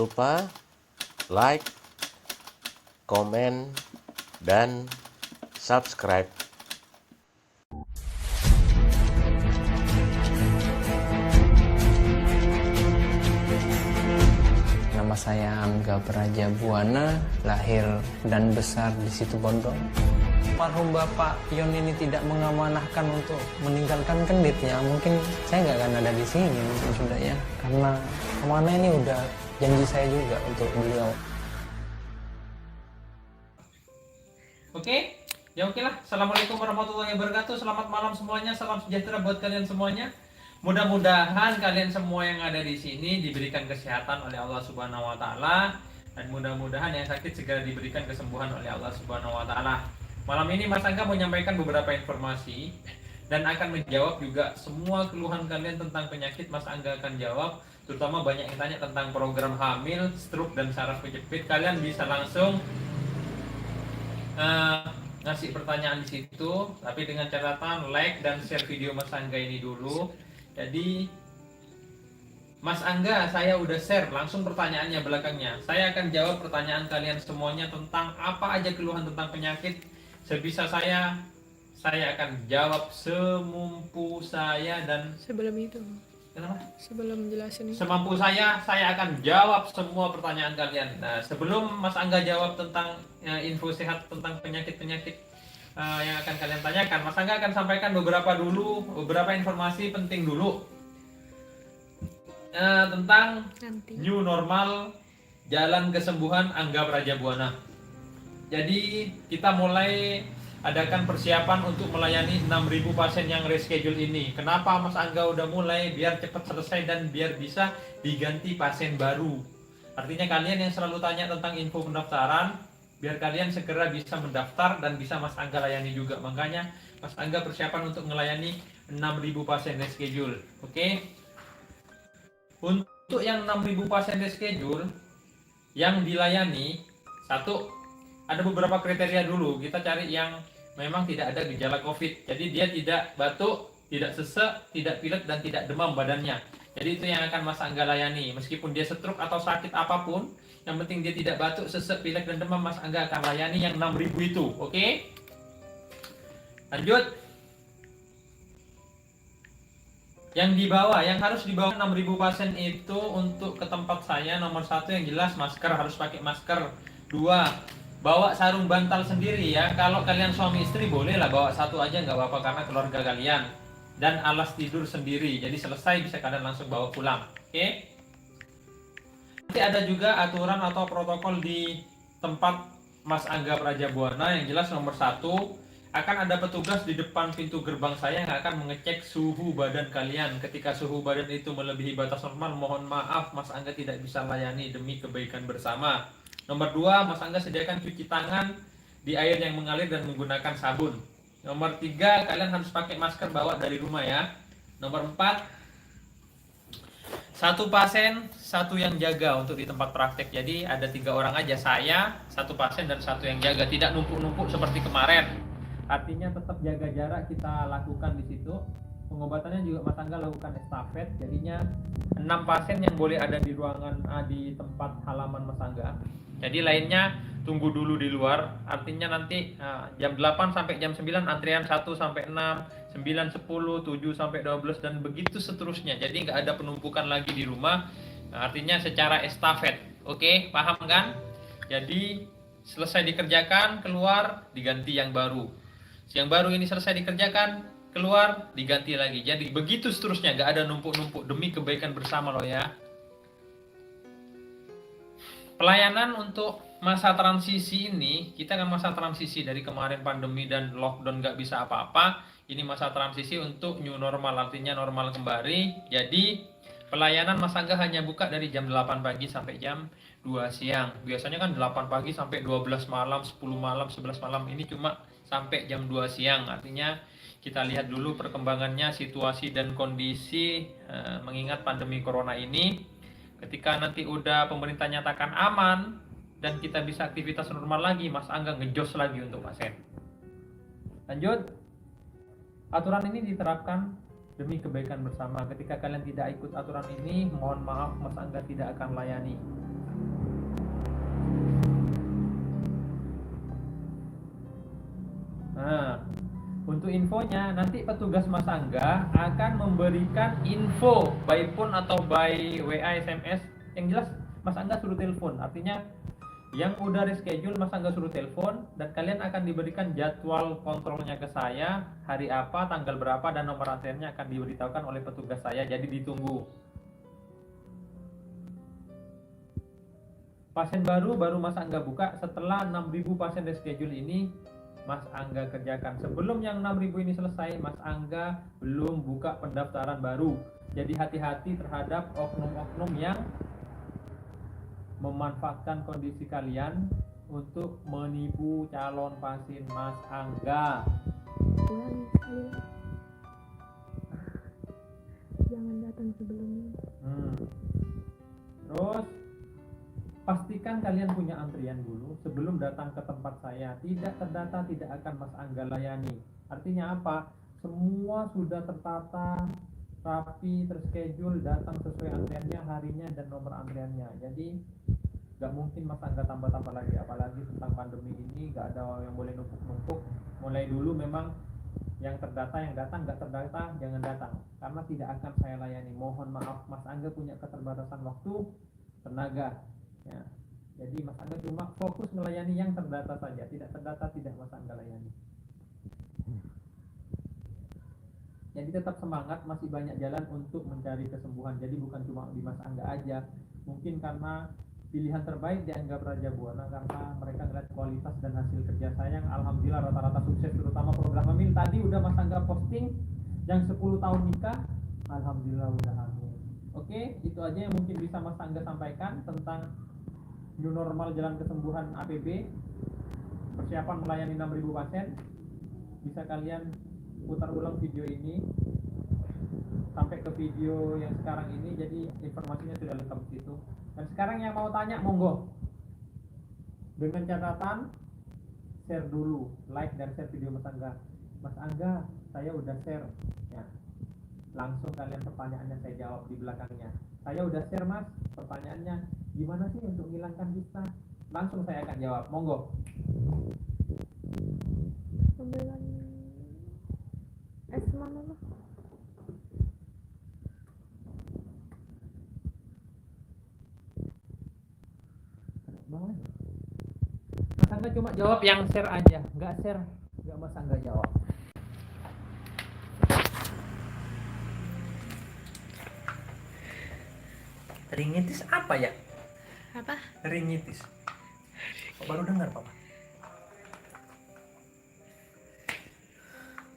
lupa like, komen, dan subscribe. Nama saya Angga Prajabuana, lahir dan besar di Situbondo. Almarhum Bapak Yon ini tidak mengamanahkan untuk meninggalkan Kenditnya, mungkin saya nggak akan ada di sini mungkin sudah ya, karena amanah ini udah janji saya juga untuk beliau. Oke, ya oke lah. Assalamualaikum warahmatullahi wabarakatuh. Selamat malam semuanya. Salam sejahtera buat kalian semuanya. Mudah-mudahan kalian semua yang ada di sini diberikan kesehatan oleh Allah Subhanahu wa taala, dan mudah-mudahan yang sakit segera diberikan kesembuhan oleh Allah Subhanahu wa taala. Malam ini Mas Angga mau menyampaikan beberapa informasi dan akan menjawab juga semua keluhan kalian tentang penyakit. Mas Angga akan jawab, terutama banyak yang tanya tentang program hamil, stroke, dan saraf kejepit. Kalian bisa langsung ngasih pertanyaan di situ, tapi dengan catatan like dan share video Mas Angga ini dulu. Jadi Mas Angga, saya udah share langsung pertanyaannya belakangnya. Saya akan jawab pertanyaan kalian semuanya tentang apa aja keluhan tentang penyakit. Sebisa saya akan jawab semampu saya, dan Sebelum itu, kenapa? sebelum jelasin itu. Semampu saya akan jawab semua pertanyaan kalian. Nah, sebelum Mas Angga jawab tentang info sehat tentang penyakit-penyakit yang akan kalian tanyakan, Mas Angga akan sampaikan beberapa informasi penting dulu tentang Nanti. new normal, jalan kesembuhan Angga Prajabuana. Jadi kita mulai adakan persiapan untuk melayani 6.000 pasien yang reschedule ini. Kenapa Mas Angga udah mulai? Biar cepat selesai dan biar bisa diganti pasien baru. Artinya kalian yang selalu tanya tentang info pendaftaran, biar kalian segera bisa mendaftar dan bisa Mas Angga layani juga. Makanya Mas Angga persiapan untuk melayani 6.000 pasien reschedule. Oke? Untuk yang 6.000 pasien reschedule yang dilayani, satu, ada beberapa kriteria dulu. Kita cari yang memang tidak ada gejala COVID. Jadi dia tidak batuk, tidak sesek, tidak pilek, dan tidak demam badannya. Jadi itu yang akan Mas Angga layani. Meskipun dia stroke atau sakit apapun, yang penting dia tidak batuk, sesek, pilek, dan demam, Mas Angga akan layani yang 6.000 itu. Oke? Lanjut. Yang dibawa, yang harus dibawa 6.000 pasien itu untuk ke tempat saya, nomor 1 yang jelas masker, harus pakai masker. 2, bawa sarung bantal sendiri ya. Kalau kalian suami istri bolehlah bawa satu aja, nggak apa-apa karena keluarga kalian. Dan alas tidur sendiri. Jadi selesai bisa kalian langsung bawa pulang. Oke? Nanti ada juga aturan atau protokol di tempat Mas Angga Prajabuana. Yang jelas nomor 1, akan ada petugas di depan pintu gerbang saya yang akan mengecek suhu badan kalian. Ketika suhu badan itu melebihi batas normal, mohon maaf Mas Angga tidak bisa layani demi kebaikan bersama. Nomor 2, Mas Angga sediakan cuci tangan di air yang mengalir dan menggunakan sabun. Nomor 3, kalian harus pakai masker bawa dari rumah ya. Nomor 4, satu pasien, satu yang jaga untuk di tempat praktek. Jadi ada 3 orang aja, saya, satu pasien, dan satu yang jaga. Tidak numpuk-numpuk seperti kemarin. Artinya tetap jaga jarak kita lakukan di situ. Pengobatannya juga Mas Angga lakukan estafet. Jadinya 6 pasien yang boleh ada di ruangan di tempat halaman Mas Angga. Jadi lainnya tunggu dulu di luar. Artinya nanti jam 8 sampai jam 9 antrian 1 sampai 6, 9, 10, 7 sampai 12, dan begitu seterusnya. Jadi nggak ada penumpukan lagi di rumah. Artinya secara estafet. Oke, paham kan? Jadi selesai dikerjakan, keluar, diganti yang baru. Yang baru ini selesai dikerjakan, keluar, diganti lagi. Jadi begitu seterusnya, nggak ada numpuk-numpuk, demi kebaikan bersama loh ya. Pelayanan untuk masa transisi ini, kita kan masa transisi dari kemarin pandemi dan lockdown nggak bisa apa-apa. Ini masa transisi untuk new normal, artinya normal kembali. Jadi pelayanan Mas Angga hanya buka dari jam 8 pagi sampai jam 2 siang. Biasanya kan 8 pagi sampai 12 malam, 10 malam, 11 malam. Ini cuma sampai jam 2 siang. Artinya kita lihat dulu perkembangannya, situasi dan kondisi mengingat pandemi corona ini. Ketika nanti udah pemerintah nyatakan aman dan kita bisa aktivitas normal lagi, Mas Angga ngejos lagi untuk pasien. Lanjut. Aturan ini diterapkan demi kebaikan bersama. Ketika kalian tidak ikut aturan ini, mohon maaf Mas Angga tidak akan layani. untuk infonya, nanti petugas Mas Angga akan memberikan info by phone atau by WA SMS. Yang jelas Mas Angga suruh telepon. Artinya yang udah reschedule Mas Angga suruh telepon, dan kalian akan diberikan jadwal kontrolnya ke saya, hari apa, tanggal berapa, dan nomor antriannya akan diberitahukan oleh petugas saya. Jadi ditunggu. Pasien baru Mas Angga buka setelah 6.000 pasien reschedule ini Mas Angga kerjakan. Sebelum yang 6.000 ini selesai, Mas Angga belum buka pendaftaran baru. Jadi hati-hati terhadap oknum-oknum yang memanfaatkan kondisi kalian untuk menipu calon pasien Mas Angga. Ulangi sekali. Jangan datang sebelumnya. Terus pastikan kalian punya antrian dulu sebelum datang ke tempat saya. Tidak terdata tidak akan Mas Angga layani. Artinya apa? Semua sudah tertata, rapi, terschedule, datang sesuai antriannya, harinya, dan nomor antriannya. Jadi gak mungkin Mas Angga tambah-tambah lagi. Apalagi tentang pandemi ini gak ada yang boleh numpuk-numpuk. Mulai dulu memang yang terdata yang datang, gak terdata jangan datang, karena tidak akan saya layani. Mohon maaf, Mas Angga punya keterbatasan waktu, tenaga ya. Jadi Mas Angga cuma fokus melayani yang terdata saja. Tidak terdata tidak Mas Angga layani. Jadi tetap semangat, masih banyak jalan untuk mencari kesembuhan. Jadi bukan cuma di Mas Angga aja. Mungkin karena pilihan terbaik dianggap Raja Buana karena mereka melihat kualitas dan hasil kerja saya yang alhamdulillah rata-rata sukses, terutama program hamil. Tadi udah Mas Angga posting yang 10 tahun nikah, alhamdulillah udah hamil. Oke, itu aja yang mungkin bisa Mas Angga sampaikan tentang new normal jalan kesembuhan APB, persiapan melayani 6.000 pasien. Bisa kalian putar ulang video ini sampai ke video yang sekarang ini, jadi informasinya sudah lengkap di situ. Dan sekarang yang mau tanya monggo, dengan catatan share dulu, like dan share video Mas Angga. Mas Angga, saya udah share ya. Langsung kalian pertanyaannya saya jawab di belakangnya. Saya udah share Mas, pertanyaannya gimana sih untuk menghilangkan kista? Langsung saya akan jawab, monggo. Ambilan es mana lah? Mas Angga cuma jawab yang share aja, nggak share nggak Mas Angga jawab. Ringitis apa ya? Apa? Ringitis. Kok baru dengar Papa?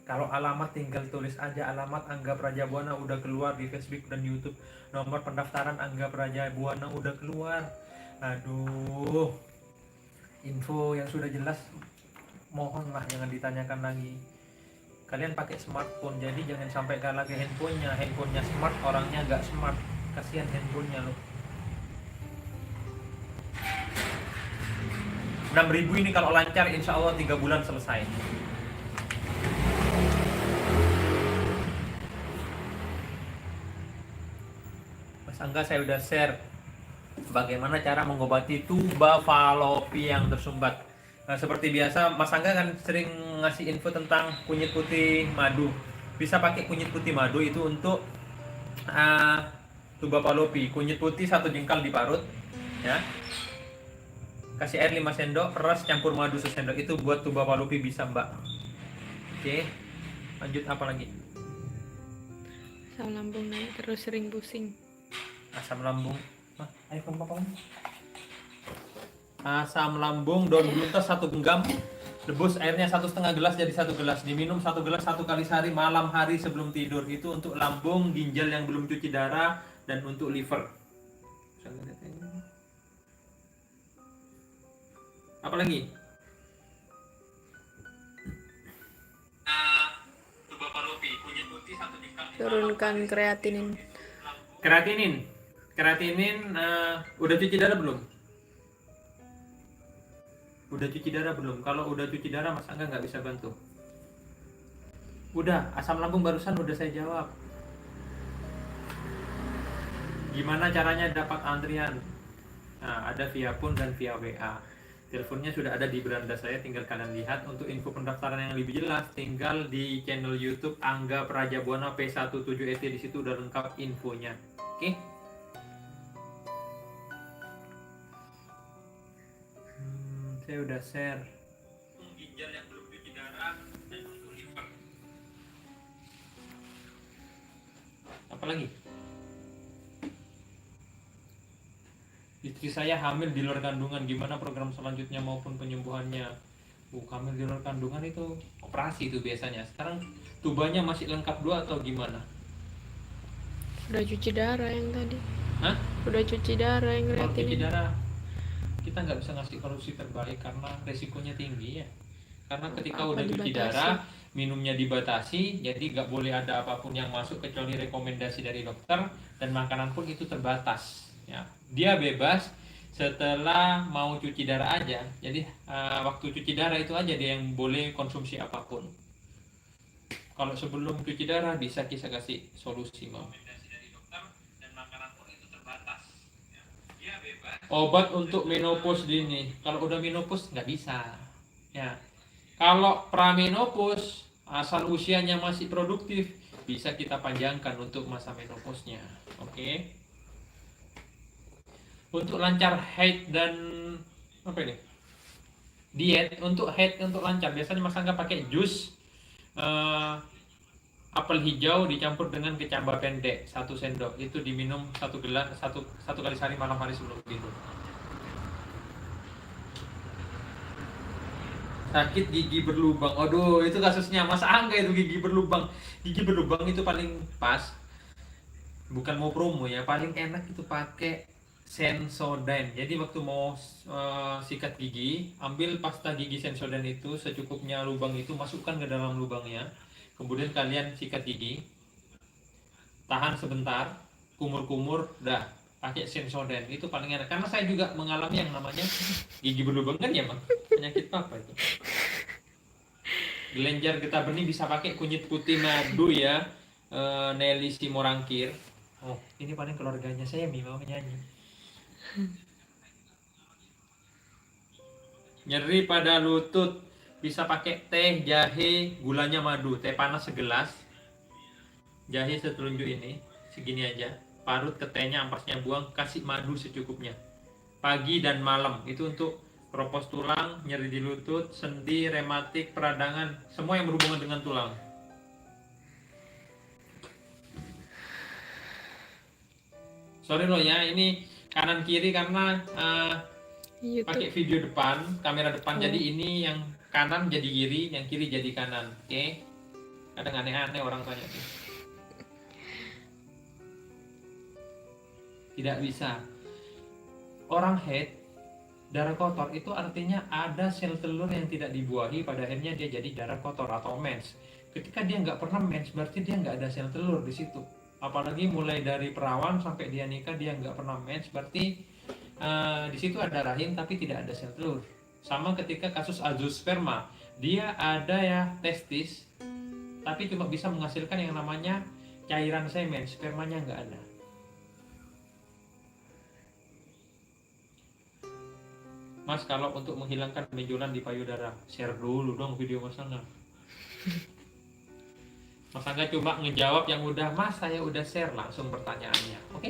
Kalau alamat tinggal tulis aja alamat Angga Praja Buana udah keluar di Facebook dan YouTube. Nomor pendaftaran Angga Praja Buana udah keluar. Aduh. Info yang sudah jelas mohonlah jangan ditanyakan lagi. Kalian pakai smartphone, jadi jangan sampai kalah ke handphonenya. Handphonenya smart, orangnya nggak smart. Kasihan handphonenya loh. 6.000 ini kalau lancar insya Allah 3 bulan selesai. Mas Angga, saya udah share bagaimana cara mengobati tuba falopi yang tersumbat. Nah, seperti biasa Mas Angga kan sering ngasih info tentang kunyit putih madu. Bisa pakai kunyit putih madu itu untuk tuba falopi. Kunyit putih 1 jengkal diparut ya. Kasih air 5 sendok, peras campur madu 1 sendok. Itu buat tuba falopi bisa Mbak. Oke. Lanjut apa lagi? Asam lambung naik terus sering pusing. Asam lambung. iPhone Papa. Asam lambung, daun buntes 1 genggam. Rebus airnya 1,5 gelas jadi 1 gelas. Diminum 1 gelas 1 kali sehari malam hari sebelum tidur. Itu untuk lambung, ginjal yang belum cuci darah, dan untuk liver. Apa lagi? Tuba falopi, kunyit putih 1 jengkal. Turunkan kreatinin. Kreatinin udah cuci darah belum? Udah cuci darah belum? Kalau udah cuci darah Mas Angga nggak bisa bantu. Udah, asam lambung barusan udah saya jawab. Gimana caranya dapat antrian? Nah, ada via phone dan via WA. Teleponnya sudah ada di beranda saya, tinggal kalian lihat. Untuk info pendaftaran yang lebih jelas, tinggal di channel YouTube Angga Prajabuana P17ET, di situ udah lengkap infonya. Oke? Saya udah share. Ginjal yang belum cuci darah dan untuk liver. Apa lagi? Istri saya hamil di luar kandungan, gimana program selanjutnya maupun penyembuhannya? Hamil di luar kandungan itu operasi itu biasanya. Sekarang tubanya masih lengkap 2 atau gimana? Udah cuci darah yang tadi. Hah? Udah cuci darah yang Kalau ngeliatin cuci ini. darah kita nggak bisa ngasih solusi terbaik karena resikonya tinggi ya. Karena ketika Apa udah cuci dibatasi? darah, minumnya dibatasi, jadi nggak boleh ada apapun yang masuk kecuali rekomendasi dari dokter, dan makanan pun itu terbatas. Ya, dia bebas setelah mau cuci darah aja. Jadi waktu cuci darah itu aja dia yang boleh konsumsi apapun. Kalau sebelum cuci darah bisa kita kasih solusi mau. Obat untuk menopause dini. Kalau udah menopause nggak bisa. Ya. Kalau pramenopause asal usianya masih produktif, bisa kita panjangkan untuk masa menopausnya. Oke. Untuk lancar haid dan apa ini? Diet untuk haid untuk lancar biasanya Mas Angga pakai jus apel hijau dicampur dengan kecamba pendek 1 sendok, itu diminum 1 gelas satu kali sehari malam hari sebelum tidur. Sakit gigi berlubang, aduh itu kasusnya Mas Angga itu gigi berlubang itu paling pas, bukan mau promo ya, paling enak itu pakai Sensodyne. Jadi waktu mau sikat gigi, ambil pasta gigi Sensodyne itu secukupnya, lubang itu masukkan ke dalam lubangnya, kemudian kalian sikat gigi, tahan sebentar, kumur-kumur, dah pakai Sensodyne, itu paling enak. Karena saya juga mengalami yang namanya gigi berlubang kan ya Bang, penyakit apa itu? Gelenjar getah benih bisa pakai kunyit putih madu ya, Nelly Simorangkir. Oh ini paling keluarganya saya mau nyanyi. Nyeri pada lutut bisa pakai teh, jahe, gulanya madu, teh panas segelas, jahe setelunjuk ini, segini aja, parut ke tehnya, ampasnya buang, kasih madu secukupnya, pagi dan malam. Itu untuk keropos tulang, nyeri di lutut, sendi, rematik, peradangan, semua yang berhubungan dengan tulang. Sorry loh ya, ini kanan kiri karena pakai video depan, kamera depan, jadi ini yang kanan jadi kiri, yang kiri jadi kanan. Oke? Kadang aneh-aneh orang tanya tuh. Tidak bisa. Orang haid, darah kotor itu artinya ada sel telur yang tidak dibuahi, pada akhirnya dia jadi darah kotor atau mens. Ketika dia nggak pernah mens, berarti dia nggak ada sel telur di situ. Apalagi mulai dari perawan sampai dia nikah dia nggak pernah mens, berarti di situ ada rahim tapi tidak ada sel telur. Sama ketika kasus azoosperma, dia ada ya testis, tapi cuma bisa menghasilkan yang namanya cairan semen, spermanya nggak ada. Mas, kalau untuk menghilangkan benjolan di payudara, share dulu dong video Mas Angga. Mas Angga cuma ngejawab yang udah, Mas saya udah share langsung pertanyaannya, oke?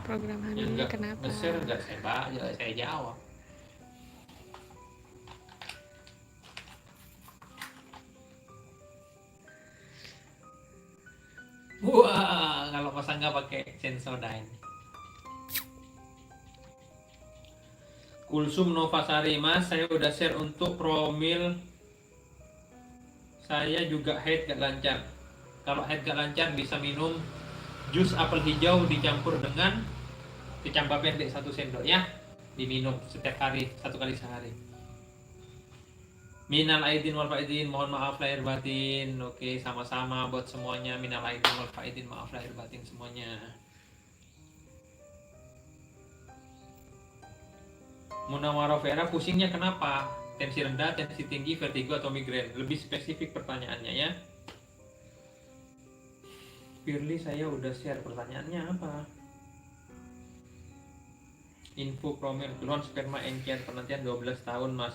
Program hari ini kenapa? Nge-share enggak saya jawab. Wah, kalau Mas Angga pakai Sensodyne. Kulsum Novasari, Mas, saya udah share untuk promil. Saya juga haid gak lancar. Kalau haid gak lancar bisa minum jus apel hijau dicampur dengan kecamba pendek 1 sendok ya. Diminum setiap hari, 1 kali sehari. Minal aidin wal faidin, mohon maaf lahir batin. Oke, sama-sama buat semuanya. Minal aidin wal faidin, maaf lahir batin semuanya. Munawaro Vera, pusingnya kenapa? Tensi rendah, tensi tinggi, vertigo atau migrain? Lebih spesifik pertanyaannya ya. Firly, saya udah share pertanyaannya apa? Info promer clone sperma encer penantian 12 tahun Mas.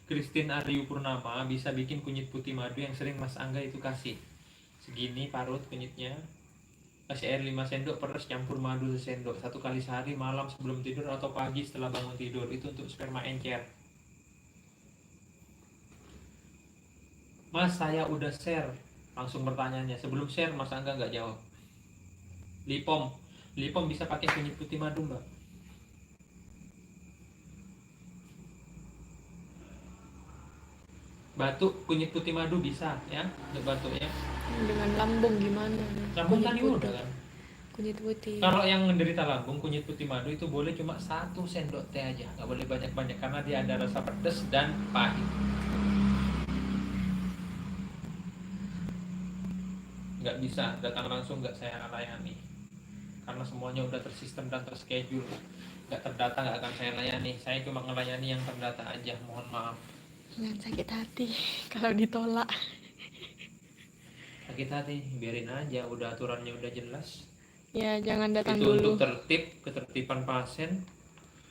Christine Aryu Purnama bisa bikin kunyit putih madu yang sering Mas Angga itu kasih. Segini parut kunyitnya. Kasih air 5 sendok, peres campur madu 1 sendok. 1 kali sehari, malam sebelum tidur atau pagi setelah bangun tidur. Itu untuk sperma encer. Mas, saya udah share. Langsung pertanyaannya. Sebelum share Mas Angga nggak jawab. Lipom. Lipom bisa pakai kunyit putih madu, Mbak. Batuk kunyit putih madu bisa ya, untuk batuk ya. Dengan lambung gimana? Lambung Kunyit tadi putih. udah kan. Kunyit putih. Kalau yang menderita lambung, kunyit putih madu itu boleh cuma 1 sendok teh aja, nggak boleh banyak-banyak karena dia ada rasa pedas dan pahit. Nggak bisa datang langsung, nggak saya layani karena semuanya udah tersistem dan terschedule. Nggak terdata nggak akan saya layani. Saya cuma ngelayani yang terdata aja, mohon maaf. Jangan sakit hati kalau ditolak. Sakit hati, biarin aja, udah aturannya udah jelas. Ya jangan datang Itu dulu. untuk tertib, ketertiban pasien.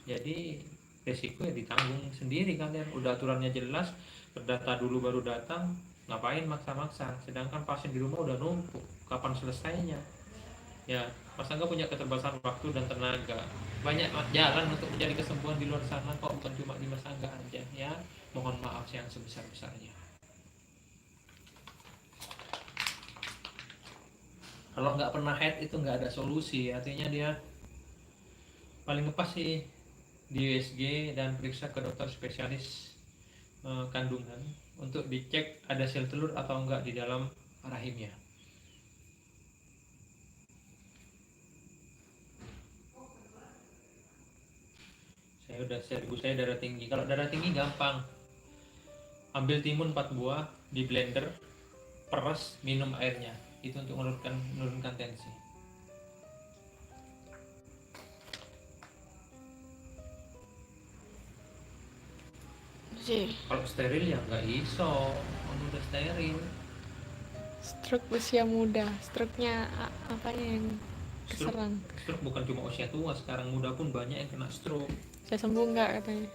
Jadi resiko ya ditanggung sendiri kalian. Udah aturannya jelas, terdata dulu baru datang. Ngapain maksa-maksa? Sedangkan pasien di rumah udah numpuk. Kapan selesainya? Ya, Mas Angga punya keterbatasan waktu dan tenaga. Banyak jalan untuk mencari kesembuhan di luar sana kok, bukan cuma di Mas Angga aja ya. Mohon maaf yang sebesar-besarnya. Kalau nggak pernah head itu nggak ada solusi, artinya dia paling ngepas sih di USG dan periksa ke dokter spesialis kandungan untuk dicek ada sel telur atau enggak di dalam rahimnya. Saya udah share, ibu saya darah tinggi. Kalau darah tinggi gampang, ambil timun 4 buah di blender, peres, minum airnya. Itu untuk menurunkan tensi. Sih, Kalau steril ya nggak iso, kalau udah steril. stroke usia muda. Stroke-nya apanya yang keserang? Stroke bukan cuma usia tua, sekarang muda pun banyak yang kena stroke. Saya sembuh nggak katanya?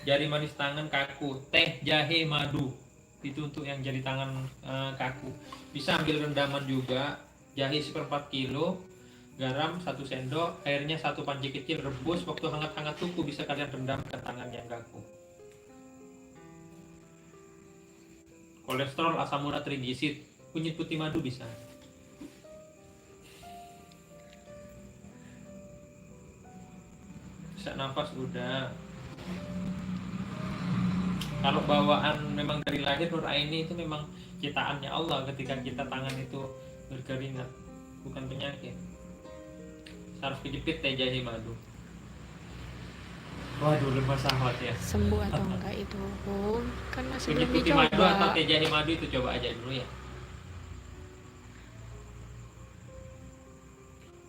Jari manis tangan kaku, teh, jahe, madu. Itu untuk yang jari tangan kaku. Bisa ambil rendaman juga, jahe 1/4 kilo, garam 1 sendok, airnya 1 panci kecil, rebus. Waktu hangat-hangat tuku bisa kalian rendam ke tangan yang kaku. Kolesterol, asam urat, triglisid, kunyit putih madu bisa. Sesak nafas udah. Kalau bawaan memang dari lahir Nur Aini itu memang ciptaannya Allah ketika kita tangan itu berkeringat, bukan penyakit. Saraf kejepit teh jahe madu. Waduh, lemas sahwat ya. Sembuh atau enggak itu? Oh, kan masih Kunyit belum putih madu atau dicoba. teh jahe madu itu coba aja dulu ya.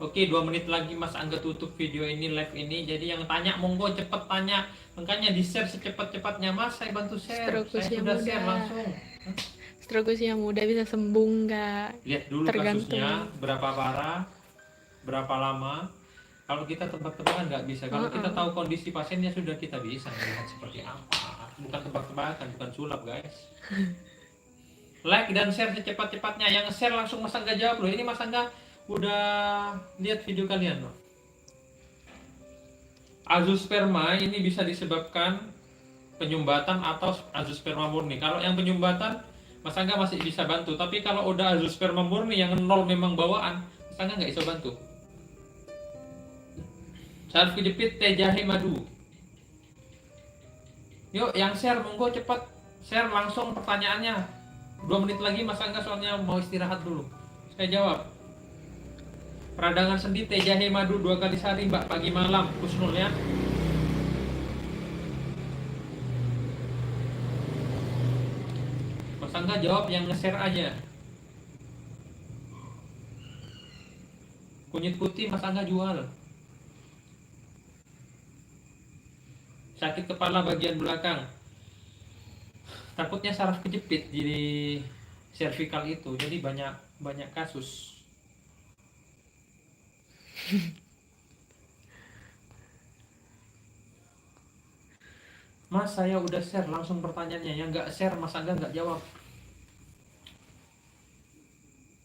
Oke, 2 menit lagi Mas Angga tutup video ini, live ini. Jadi yang tanya monggo cepet tanya. Makanya di share secepat-cepatnya Mas, saya bantu share. Stroke Saya usia sudah muda. share langsung. Stroke usia muda bisa sembuh nggak? Lihat dulu Tergantung. kasusnya, berapa parah, berapa lama. Kalau kita tebak-tebakan nggak bisa. Kalau kita tahu kondisi pasiennya sudah kita bisa melihat seperti apa. Bukan tebak-tebakan, bukan sulap guys. Like dan share secepat-cepatnya. Yang share langsung Mas Angga jawab loh. Ini Mas Angga udah lihat video kalian loh. Azoosperma ini bisa disebabkan penyumbatan atau azoosperma murni. Kalau yang penyumbatan Mas Angga masih bisa bantu, tapi kalau udah azoosperma murni yang 0 memang bawaan, Mas Angga nggak bisa bantu. Saraf kejepit teh jahe madu. Yuk yang share monggo cepat share langsung pertanyaannya. 2 menit lagi Mas Angga soalnya mau istirahat dulu. Saya jawab. Peradangan sendi teh jahe madu 2 kali sehari Mbak, pagi malam, Kusnul ya. Mas Angga jawab yang nge-share aja. Kunyit putih Mas Angga jual. Sakit kepala bagian belakang. Takutnya saraf kejepit di cervical itu, jadi banyak kasus. Mas, saya udah share langsung pertanyaannya. Yang nggak share Mas Angga nggak jawab.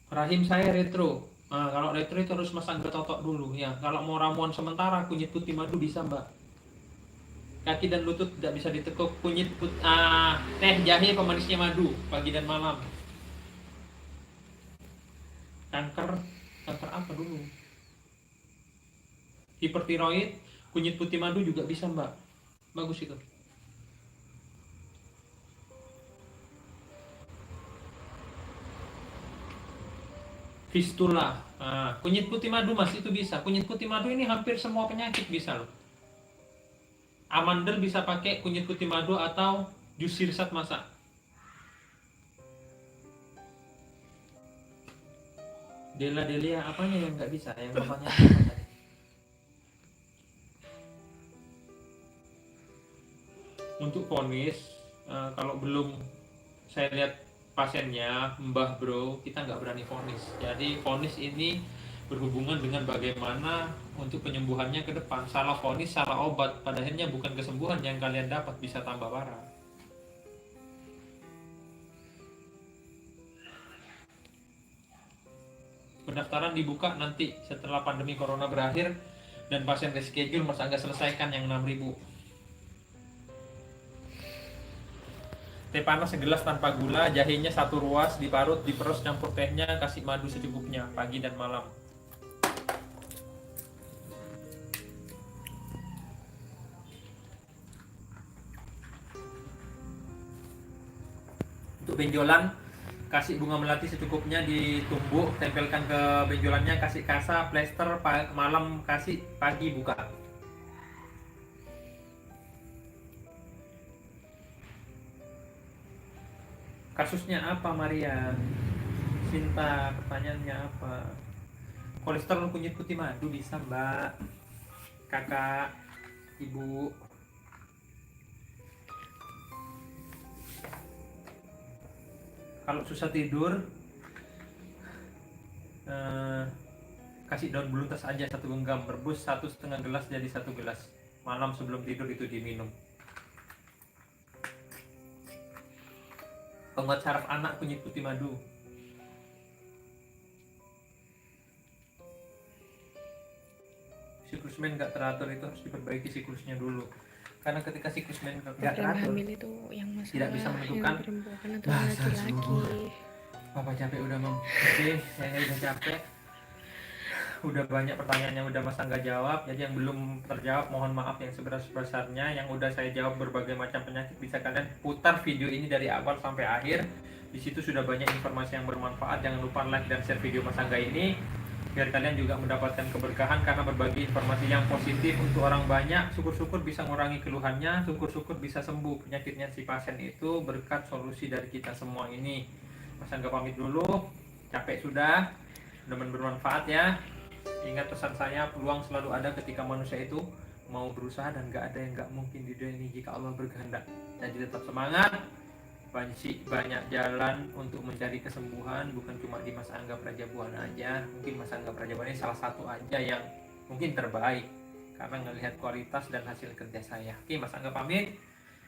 Rahim saya retro. Nah, kalau retro itu harus Mas Angga totok dulu ya. Kalau mau ramuan sementara kunyit putih madu bisa Mbak. Kaki dan lutut tidak bisa ditekuk. Teh jahe pemanisnya madu pagi dan malam. Kanker apa dulu? Hipertiroid, kunyit putih madu juga bisa Mbak. Bagus itu. Fistula. Kunyit putih madu Mas itu bisa. Kunyit putih madu ini hampir semua penyakit bisa loh. Amandel bisa pakai kunyit putih madu atau jus sirsat masak. Delia apanya yang nggak bisa? Yang bapaknya apa tadi? Untuk vonis, kalau belum saya lihat pasiennya, Mbah Bro, kita nggak berani vonis. Jadi vonis ini berhubungan dengan bagaimana untuk penyembuhannya ke depan. Salah vonis, salah obat, pada akhirnya bukan kesembuhan yang kalian dapat, bisa tambah parah. Pendaftaran dibuka nanti setelah pandemi corona berakhir dan pasien reschedule, Mas Angga selesaikan yang 6.000. Teh panas segelas tanpa gula, jahenya 1 ruas, diparut, diperes, campur tehnya, kasih madu secukupnya pagi dan malam. Untuk benjolan, kasih bunga melati secukupnya, ditumbuk, tempelkan ke benjolannya, kasih kasa, plester, malam kasih, pagi buka. Kasusnya apa Maria? Cinta, pertanyaannya apa? Kolesterol kunyit putih madu bisa Mbak, kakak, ibu. Kalau susah tidur, kasih daun beluntas aja 1 genggam, rebus 1,5 gelas jadi 1 gelas. Malam sebelum tidur itu diminum. Penguat saraf anak kunyit putih madu. Siklus men nggak teratur itu harus diperbaiki siklusnya dulu. Karena ketika siklus men nggak teratur, hamil itu yang masalah tidak bisa menentukan yang perempuan atau laki-laki. Papa capek udah Mam. Oke, saya udah capek. Udah banyak pertanyaan yang udah Mas Angga jawab. Jadi yang belum terjawab mohon maaf yang sebesar-besarnya. Yang udah saya jawab berbagai macam penyakit, bisa kalian putar video ini dari awal sampai akhir. Di situ sudah banyak informasi yang bermanfaat. Jangan lupa like dan share video Mas Angga ini biar kalian juga mendapatkan keberkahan karena berbagi informasi yang positif untuk orang banyak. Syukur-syukur bisa mengurangi keluhannya, syukur-syukur bisa sembuh penyakitnya si pasien itu berkat solusi dari kita semua ini. Mas Angga pamit dulu, capek sudah, mudah-mudahan bermanfaat ya. Ingat pesan saya, peluang selalu ada ketika manusia itu mau berusaha dan gak ada yang gak mungkin di dunia ini jika Allah berkehendak. Jadi tetap semangat, banyak jalan untuk mencari kesembuhan, bukan cuma di Mas Angga Prajabuana aja. Mungkin Mas Angga Prajabuana ini salah satu aja yang mungkin terbaik karena ngelihat kualitas dan hasil kerja saya. Oke, Mas Angga pamit.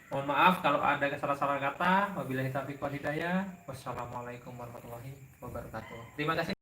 Mohon maaf kalau ada salah-salah kata. Wabillahi taufiq wal hidayah. Wassalamualaikum warahmatullahi wabarakatuh. Terima kasih.